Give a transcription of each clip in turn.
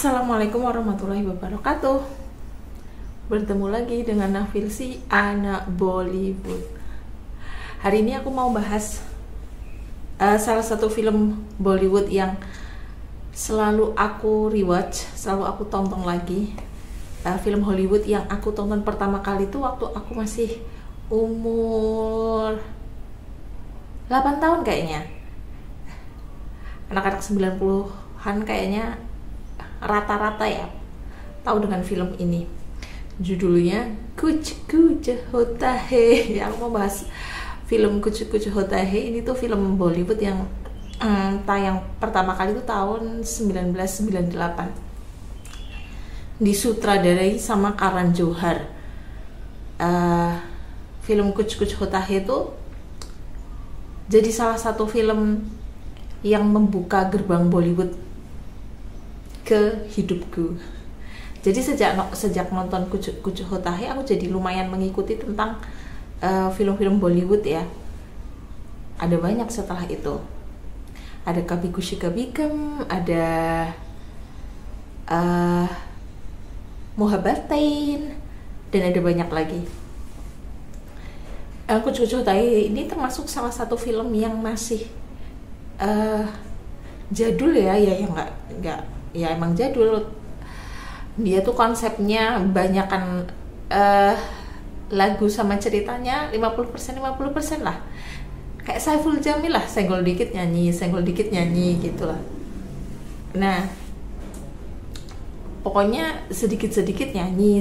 Assalamualaikum warahmatullahi wabarakatuh. Bertemu lagi dengan Nafilsi, anak Bollywood. Hari ini aku mau bahas salah satu film Bollywood yang selalu aku rewatch, selalu aku tonton lagi. Film Hollywood yang aku tonton pertama kali itu waktu aku masih umur 8 tahun kayaknya. Anak-anak 90-an kayaknya rata-rata ya tahu dengan film ini. Judulnya Kuch Kuch Hota Hai. Yang mau bahas film Kuch Kuch Hota Hai ini tuh film Bollywood yang tayang pertama kali itu tahun 1998, disutradarai sama Karan Johar. Film Kuch Kuch Hota Hai itu jadi salah satu film yang membuka gerbang Bollywood ke hidupku. Jadi sejak nonton Kuch Kuch Hota Hai, aku jadi lumayan mengikuti tentang film-film Bollywood ya. Ada banyak setelah itu. Ada Kabhi Khushi Kabhie Gham, ada Mohabbatein, dan ada banyak lagi. Kuch Kuch Hota Hai ini termasuk salah satu film yang masih jadul ya yang nggak ya emang jadul. Dia tuh konsepnya banyakan lagu sama ceritanya 50% lah, kayak Saiful Jamil lah, senggol dikit nyanyi gitu lah. Nah pokoknya sedikit nyanyi.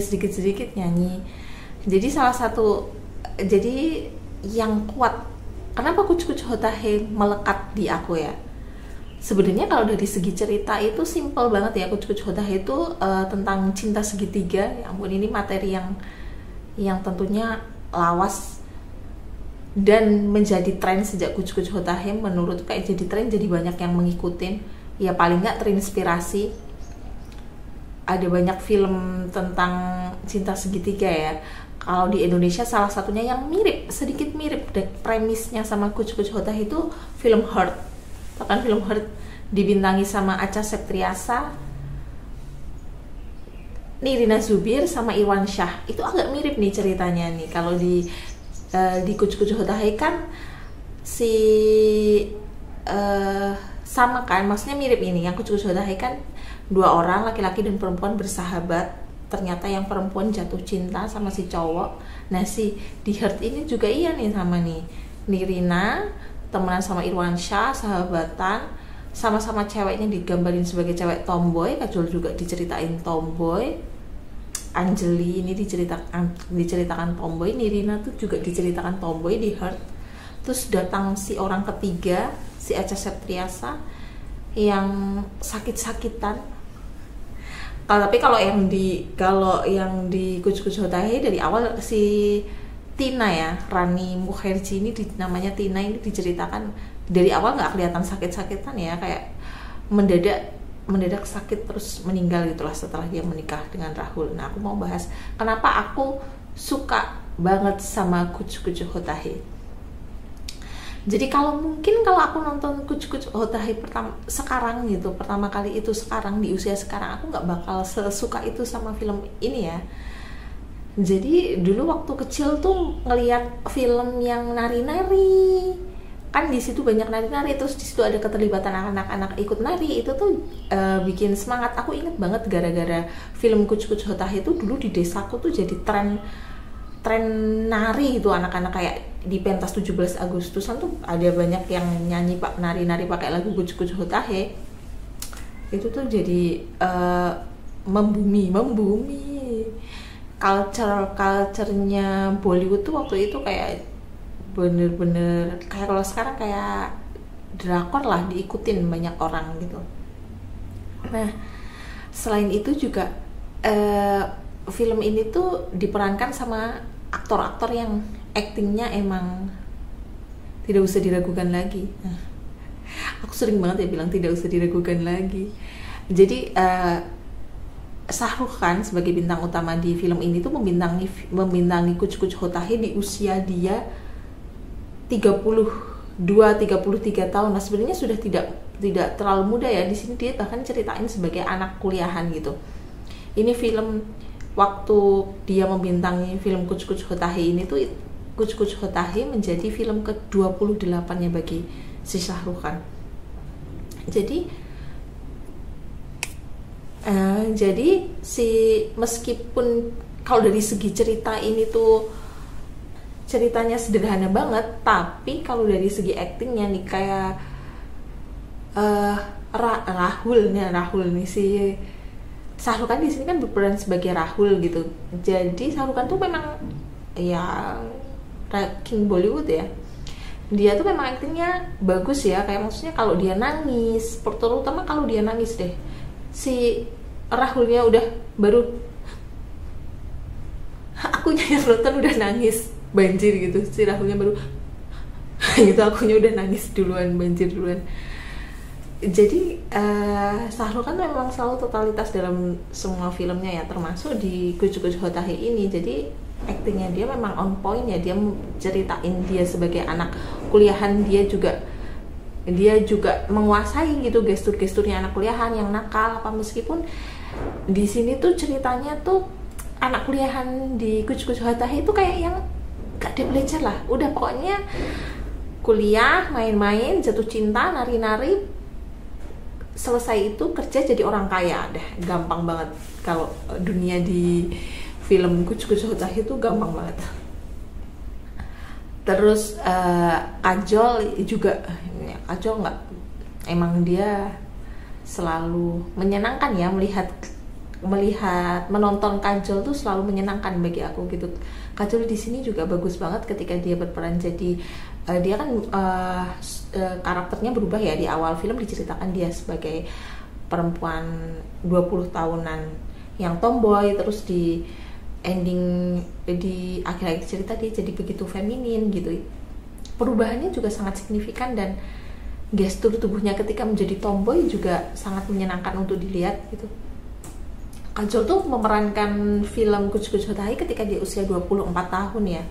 Jadi salah satu, jadi yang kuat kenapa Kuch Kuch Hota Hai melekat di aku ya, sebenarnya kalau dari segi cerita itu simple banget ya. Kuch Kuch Hota Hai itu tentang cinta segitiga. Ya ampun, ini materi yang tentunya lawas dan menjadi tren sejak Kuch Kuch Hota Hai. Menurut kayak jadi tren, jadi banyak yang mengikutin. Ya paling nggak terinspirasi. Ada banyak film tentang cinta segitiga ya. Kalau di Indonesia salah satunya yang sedikit mirip premisnya sama Kuch Kuch Hota Hai itu film Heart. Bahkan film Heart dibintangi sama Acha Septriasa, Nirina Zubir, sama Irwan Shah. Itu agak mirip nih ceritanya nih. Kalau di Kuch Kuch Hota Hai kan sama kan, maksudnya mirip ini. Yang Kuch Kuch Hota Hai kan dua orang, laki-laki dan perempuan bersahabat. Ternyata yang perempuan jatuh cinta sama si cowok. Nah si di Heart ini juga iya nih, sama nih Nirina temenan sama Irwan Shah, sahabatan, sama-sama ceweknya digambarin sebagai cewek tomboy. Kajol juga diceritain tomboy, Anjali ini diceritakan tomboy, Nirina tuh juga diceritakan tomboy di Heart. Terus datang si orang ketiga, si Acha Septriasa yang sakit-sakitan. Tapi kalau yang di Kuch Kuch Hota Hai dari awal si Tina ya, Rani Mukherjee ini namanya Tina, ini diceritakan dari awal nggak kelihatan sakit-sakitan ya, kayak mendadak sakit terus meninggal gitulah setelah dia menikah dengan Rahul. Nah aku mau bahas kenapa aku suka banget sama Kuch Kuch Hota Hai. Jadi kalau aku nonton Kuch Kuch Hota Hai pertama kali itu sekarang, di usia sekarang, aku nggak bakal sesuka itu sama film ini ya. Jadi dulu waktu kecil tuh ngelihat film yang nari-nari, kan di situ banyak nari-nari, terus di situ ada keterlibatan anak-anak ikut nari, itu tuh bikin semangat. Aku inget banget gara-gara film Kuch Kuch Hota Hai itu dulu di desaku tuh jadi tren nari gitu. Anak-anak kayak di pentas 17 Agustusan tuh ada banyak yang nyanyi nari-nari pakai lagu Kuch Kuch Hota Hai. Itu tuh jadi membumi culture-nya Bollywood tuh waktu itu kayak bener-bener kayak kalau sekarang kayak drakor lah, diikutin banyak orang gitu. Nah selain itu juga film ini tuh diperankan sama aktor-aktor yang aktingnya emang tidak usah diragukan lagi. Aku sering banget ya bilang tidak usah diragukan lagi. Jadi Shah Rukh Khan sebagai bintang utama di film ini tuh membintangi Kuch Kuch Hota Hai di usia dia 32-33 tahun. Nah sebenarnya sudah tidak tidak terlalu muda ya. Di sini dia bahkan ceritain sebagai anak kuliahan gitu. Ini film waktu dia membintangi film Kuch Kuch Hota Hai ini tuh, Kuch Kuch Hota Hai menjadi film ke-28-nya bagi si Shah Rukh Khan. Jadi si meskipun kalau dari segi cerita ini tuh ceritanya sederhana banget, tapi kalau dari segi aktingnya nih kayak Rahul nih si Shah Rukh Khan di sini kan berperan sebagai Rahul gitu. Jadi Shah Rukh Khan tuh memang ya King Bollywood ya. Dia tuh memang aktingnya bagus ya, kayak maksudnya kalau dia nangis, terutama kalau dia nangis deh, si Rahulnya udah baru akunya yang nonton udah nangis banjir gitu, si Rahulnya baru gitu, akunya udah nangis duluan, banjir duluan. Jadi Shah Rukh Khan memang selalu totalitas dalam semua filmnya ya, termasuk di Kuch Kuch Hota Hai ini. Jadi aktingnya dia memang on point ya, dia ceritain dia sebagai anak kuliahan, dia juga menguasai gitu gestur-gesturnya anak kuliahan yang nakal apa, meskipun di sini tuh ceritanya tuh anak kuliahan di Kuch Kuch Hota Hai itu kayak yang gak ada belajar lah, udah pokoknya kuliah, main-main, jatuh cinta, nari-nari, selesai itu kerja jadi orang kaya, dah gampang banget. Kalau dunia di film Kuch Kuch Hota Hai itu gampang banget. Terus Kajol juga, Kajol nggak, emang dia selalu menyenangkan ya, melihat menonton Kajol tuh selalu menyenangkan bagi aku gitu. Kajol di sini juga bagus banget ketika dia berperan jadi dia kan karakternya berubah ya. Di awal film diceritakan dia sebagai perempuan 20 tahunan yang tomboy, terus di ending di akhir-akhir cerita dia jadi begitu feminin gitu. Perubahannya juga sangat signifikan dan gestur tubuhnya ketika menjadi tomboy juga sangat menyenangkan untuk dilihat gitu. Kajol tuh memerankan film Kuch Kuch Hota Hai ketika dia usia 24 tahun ya.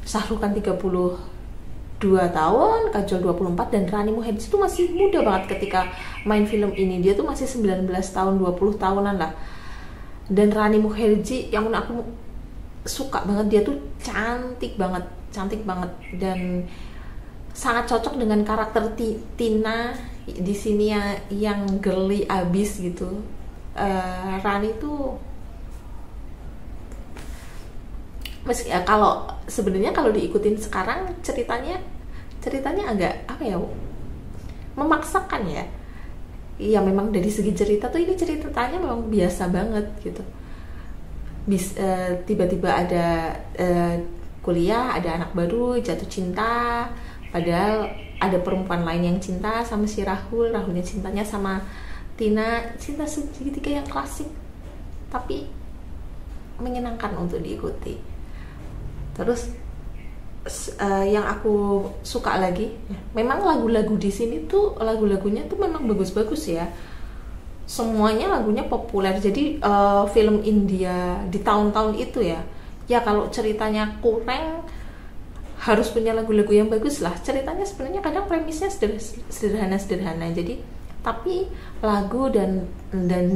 Shah Rukh Khan 32 tahun, Kajol 24, dan Rani Mukherjee tuh masih muda banget ketika main film ini. Dia tuh masih 19 tahun, 20 tahunan lah. Dan Rani Mukherjee yang aku suka banget, dia tuh cantik banget dan sangat cocok dengan karakter Tina di sini yang girly abis gitu. Rani tuh meski kalau sebenarnya kalau diikutin sekarang ceritanya agak apa ya, memaksakan ya. Iya, memang dari segi cerita tuh ini ceritanya memang biasa banget gitu. Tiba-tiba ada kuliah, ada anak baru jatuh cinta, padahal ada perempuan lain yang cinta sama si Rahulnya cintanya sama Tina, cinta segitiga yang klasik tapi menyenangkan untuk diikuti. Terus yang aku suka lagi, memang lagu-lagu di sini tuh lagunya tuh memang bagus-bagus ya. Semuanya lagunya populer. Jadi film India di tahun-tahun itu ya kalau ceritanya kurang harus punya lagu-lagu yang bagus lah. Ceritanya sebenarnya kadang premisnya sederhana. Jadi tapi lagu dan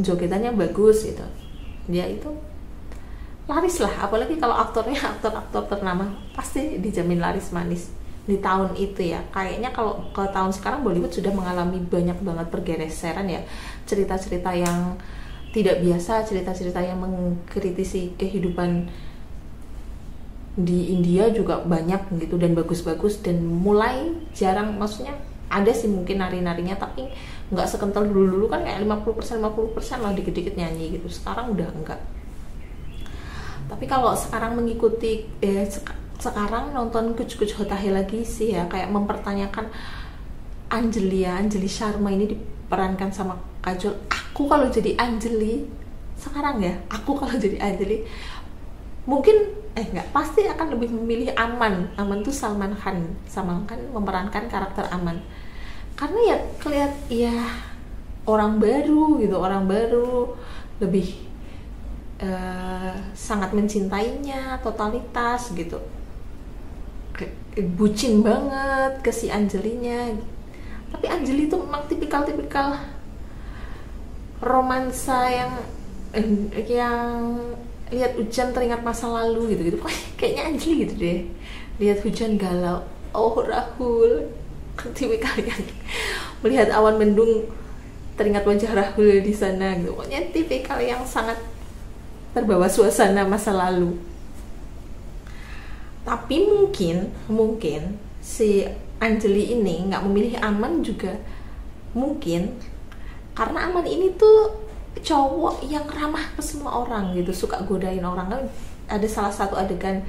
jogetannya bagus gitu. Dia itu laris lah, apalagi kalau aktornya aktor ternama, pasti dijamin laris manis di tahun itu ya. Kayaknya kalau ke tahun sekarang Bollywood sudah mengalami banyak banget pergeseran ya, cerita-cerita yang tidak biasa, cerita-cerita yang mengkritisi kehidupan di India juga banyak gitu dan bagus-bagus, dan mulai jarang, maksudnya ada sih mungkin nari-narinya tapi nggak sekental dulu kan, kayak 50% lah dikit-dikit nyanyi gitu. Sekarang udah enggak. Tapi kalau sekarang mengikuti sekarang nonton Kuch Kuch Hota Hai lagi sih ya, kayak mempertanyakan Anjali Sharma ini diperankan sama Kajol. Aku kalau jadi Anjali sekarang ya, mungkin pasti akan lebih memilih Aman tuh Salman Khan memerankan karakter Aman, karena ya kelihatan ya orang baru lebih sangat mencintainya, totalitas gitu, bucin banget ke si Anjalinya. Tapi Anjali itu memang tipikal romansa yang lihat hujan teringat masa lalu gitu. Kayaknya Anjali gitu deh, lihat hujan galau, oh Rahul, tipikal yang melihat awan mendung teringat wajah Rahul di sana gitu. Pokoknya tipikal yang sangat terbawa suasana masa lalu. Tapi mungkin si Anjali ini nggak memilih Aman juga mungkin karena Aman ini tuh cowok yang ramah ke semua orang gitu, suka godain orang. Ada salah satu adegan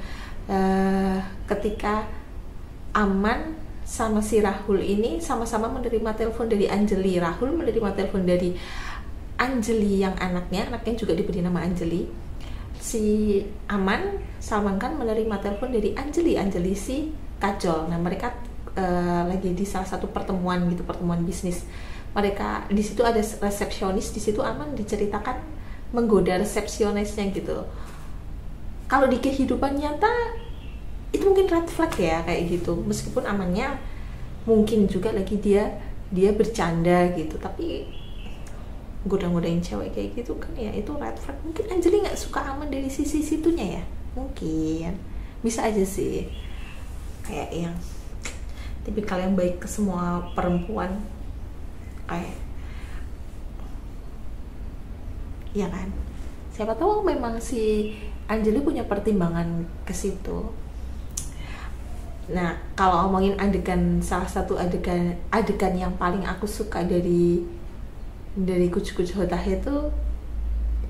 ketika Aman sama si Rahul ini sama-sama menerima telepon dari Anjali. Rahul menerima telepon dari Anjali yang anaknya juga diberi nama Anjali. Si Aman, Salman Khan menerima telepon dari Anjali si Kajol. Nah, mereka lagi di salah satu pertemuan bisnis. Mereka di situ ada resepsionis, di situ Aman diceritakan menggoda resepsionisnya gitu. Kalau di kehidupan nyata itu mungkin red flag ya kayak gitu. Meskipun Amannya mungkin juga lagi dia bercanda gitu, tapi goda-godain cewek kayak gitu kan ya itu red flag. Mungkin Anjali nggak suka Aman dari sisi situnya ya, mungkin bisa aja sih, kayak yang tipikal yang baik ke semua perempuan, kayak ya kan, siapa tahu memang si Anjali punya pertimbangan ke situ. Nah, kalau ngomongin salah satu adegan yang paling aku suka dari Kuch Kuch Hota Hai itu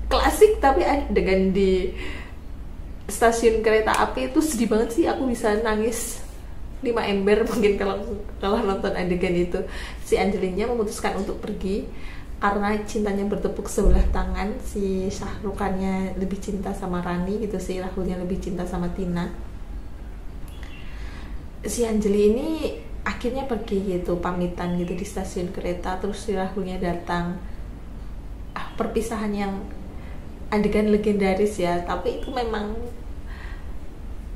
klasik, tapi adegan di stasiun kereta api itu sedih banget sih, aku bisa nangis 5 ember mungkin kalau nonton adegan itu. Si Anjalinya memutuskan untuk pergi karena cintanya bertepuk sebelah tangan. Si Shahrukannya lebih cinta sama Rani gitu, si Rahulnya lebih cinta sama Tina. Si Anjali ini akhirnya pergi gitu, pamitan gitu di stasiun kereta, terus si Rahulnya datang. Perpisahan yang adegan legendaris ya, tapi itu memang,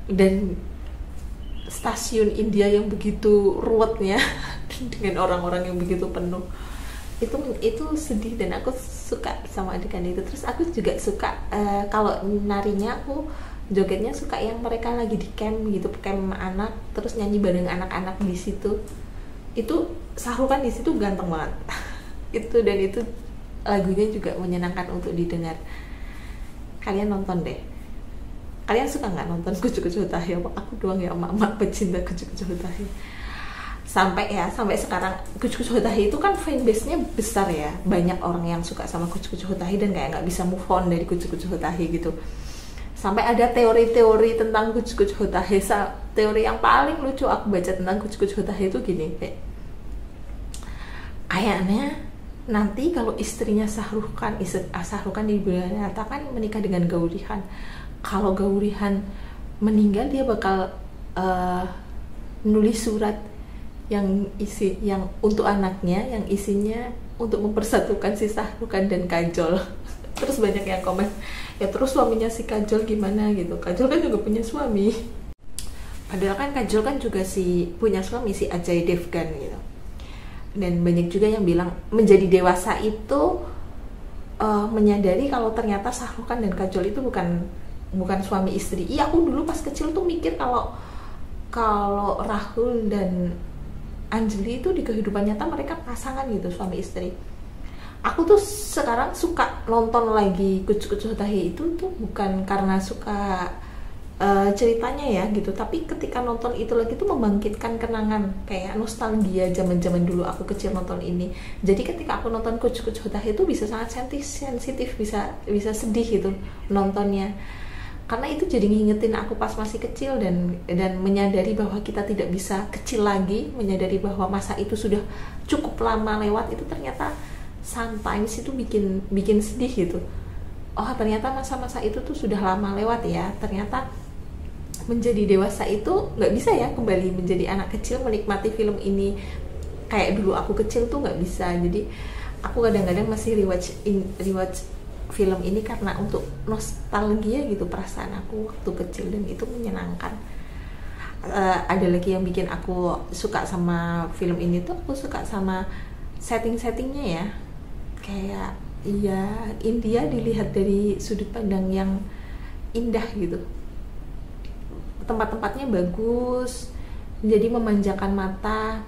dan stasiun India yang begitu ruwetnya dengan orang-orang yang begitu penuh, itu sedih dan aku suka sama adegan itu. Terus aku juga suka kalau narinya, aku jogetnya suka yang mereka lagi di camp gitu, camp anak, terus nyanyi bareng anak-anak di situ. Itu Shahrukan di situ ganteng banget itu, dan itu lagunya juga menyenangkan untuk didengar. Kalian nonton deh. Kalian suka nggak nonton Kuch Kuch Hota Hai? Aku doang ya, emak-emak pecinta Kuch Kuch Hota Hai. Sampai sekarang Kuch Kuch Hota Hai itu kan fanbase-nya besar ya, banyak orang yang suka sama Kuch Kuch Hota Hai dan kayak nggak bisa move on dari Kuch Kuch Hota Hai gitu. Sampai ada teori-teori tentang Kuch Kuch Hota Hai. Teori yang paling lucu aku baca tentang Kuch Kuch Hota Hai itu gini, kayaknya nanti kalau istrinya Shahrukan di bulan nyata kan menikah dengan Gaurihan. Kalau Gaurihan meninggal, dia bakal nulis surat yang untuk anaknya, yang isinya untuk mempersatukan si Shahrukan dan Kajol. Terus banyak yang komen, ya terus suaminya si Kajol gimana gitu. Kajol kan juga punya suami. Padahal kan Kajol kan juga punya suami, si Ajay Devgan gitu. Dan banyak juga yang bilang menjadi dewasa itu menyadari kalau ternyata Shahrukan dan Kajol itu bukan suami istri. Iya, aku dulu pas kecil tuh mikir kalau Rahul dan Anjali itu di kehidupan nyata mereka pasangan gitu, suami istri. Aku tuh sekarang suka nonton lagi Kuch Kuch Hota Hai itu tuh bukan karena suka ceritanya ya gitu, tapi ketika nonton itu lagi tuh membangkitkan kenangan, kayak nostalgia zaman-zaman dulu aku kecil nonton ini. Jadi ketika aku nonton Kuch Kuch Hota Hai itu bisa sangat sensitif, bisa sedih gitu nontonnya, karena itu jadi ngingetin aku pas masih kecil dan menyadari bahwa kita tidak bisa kecil lagi, menyadari bahwa masa itu sudah cukup lama lewat. Itu ternyata sometimes itu bikin sedih gitu. Oh, ternyata masa-masa itu tuh sudah lama lewat ya. Ternyata menjadi dewasa itu nggak bisa ya kembali menjadi anak kecil menikmati film ini kayak dulu aku kecil tuh nggak bisa. Jadi aku kadang-kadang masih rewatch film ini karena untuk nostalgia gitu perasaan aku waktu kecil, dan itu menyenangkan. Ada lagi yang bikin aku suka sama film ini tuh, aku suka sama setting-settingnya ya. Kayak ya India dilihat dari sudut pandang yang indah gitu. Tempat-tempatnya bagus, jadi memanjakan mata,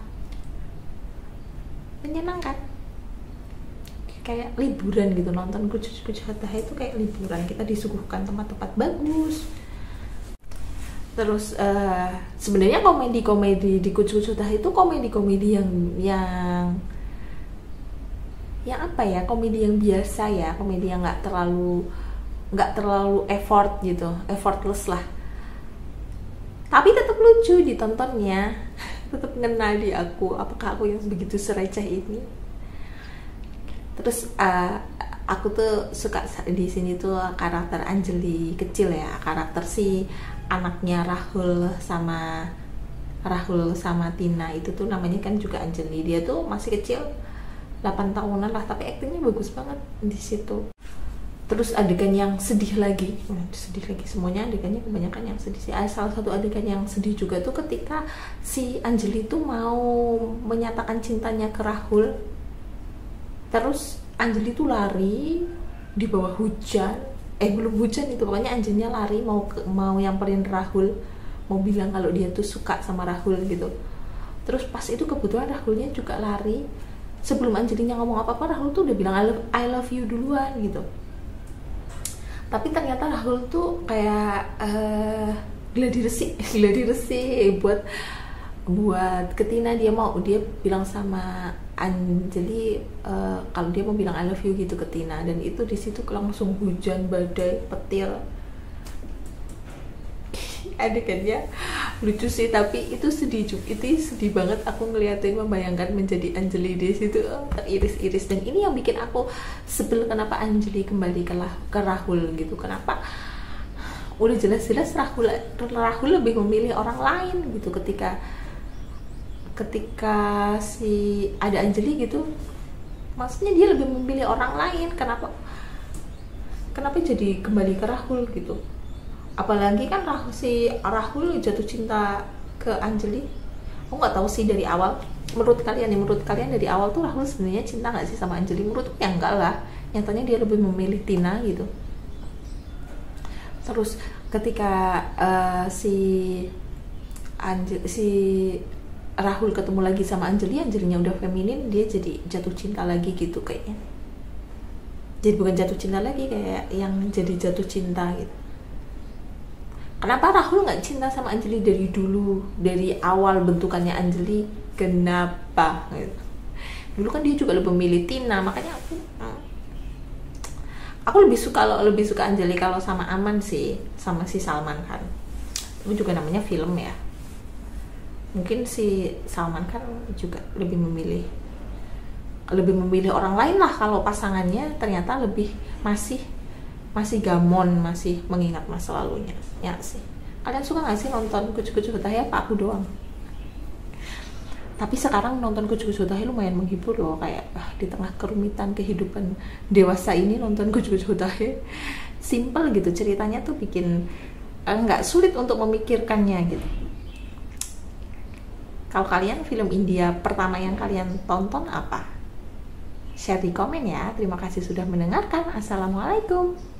menyenangkan, kayak liburan gitu. Nonton Kuch Hota Hai itu kayak liburan, kita disuguhkan tempat-tempat bagus. Terus sebenarnya komedi-komedi di Kuch Hota Hai itu komedi-komedi yang apa ya, komedi yang biasa ya, komedi yang nggak terlalu effort gitu, effortless lah, tapi tetap lucu ditontonnya, tetap ngena di aku. Apakah aku yang begitu sereceh ini? Terus aku tuh suka di sini tuh karakter Anjali kecil ya, karakter si anaknya Rahul sama Tina itu tuh namanya kan juga Anjali. Dia tuh masih kecil, 8 tahunan lah, tapi aktingnya bagus banget di situ. Terus adegan yang sedih lagi, semuanya adegannya kebanyakan yang sedih sih. Salah satu adegan yang sedih juga tuh ketika si Anjali tuh mau menyatakan cintanya ke Rahul. Terus Anjali tuh lari di bawah hujan, belum hujan itu, pokoknya Anjalinya lari mau nyamperin Rahul, mau bilang kalau dia tuh suka sama Rahul gitu. Terus pas itu kebetulan Rahulnya juga lari. Sebelum Anjalinya ngomong apa-apa, Rahul tuh udah bilang I love you duluan gitu. Tapi ternyata Rahul tuh kayak gladi resi buat ke Tina. Dia bilang sama Anjali kalau dia mau bilang I love you gitu ke Tina, dan itu di situ langsung hujan badai petir. Adegannya lucu sih, tapi itu sedih banget. Aku ngeliatin, membayangkan menjadi Anjali di situ, teriris-iris. Dan ini yang bikin aku sebel, kenapa Anjali kembali ke Rahul gitu. Kenapa udah jelas-jelas Rahul lebih memilih orang lain gitu. Ketika si ada Anjali gitu, maksudnya dia lebih memilih orang lain. Kenapa jadi kembali ke Rahul gitu? Apalagi kan si Rahul jatuh cinta ke Anjali. Aku nggak tahu sih dari awal. Menurut kalian dari awal tuh Rahul sebenarnya cinta nggak sih sama Anjali? Menurutku ya enggak lah. Nyatanya dia lebih memilih Tina gitu. Terus ketika si Rahul ketemu lagi sama Anjalinya udah feminin, dia jadi jatuh cinta lagi gitu kayaknya. Jadi bukan jatuh cinta lagi, kayak yang jadi jatuh cinta gitu. Kenapa Rahul nggak cinta sama Anjali dari dulu, dari awal bentukannya Anjali? Kenapa? Gitu. Dulu kan dia juga lebih memilih Tina, makanya aku lebih suka Anjali kalau sama Aman sih, sama si Salman Khan. Itu juga namanya film ya. Mungkin si Salman Khan juga lebih memilih orang lain lah, kalau pasangannya ternyata masih gamon, masih mengingat masa lalunya. Ya sih. Kalian suka gak sih nonton Kuch Hota Hai? Apa aku doang? Tapi sekarang nonton Kuch Hota Hai lumayan menghibur loh. Kayak di tengah kerumitan kehidupan dewasa ini, nonton Kuch Hota Hai simple gitu. Ceritanya tuh bikin gak sulit untuk memikirkannya gitu. Kalau kalian, film India pertama yang kalian tonton apa? Share di komen ya. Terima kasih sudah mendengarkan. Assalamualaikum.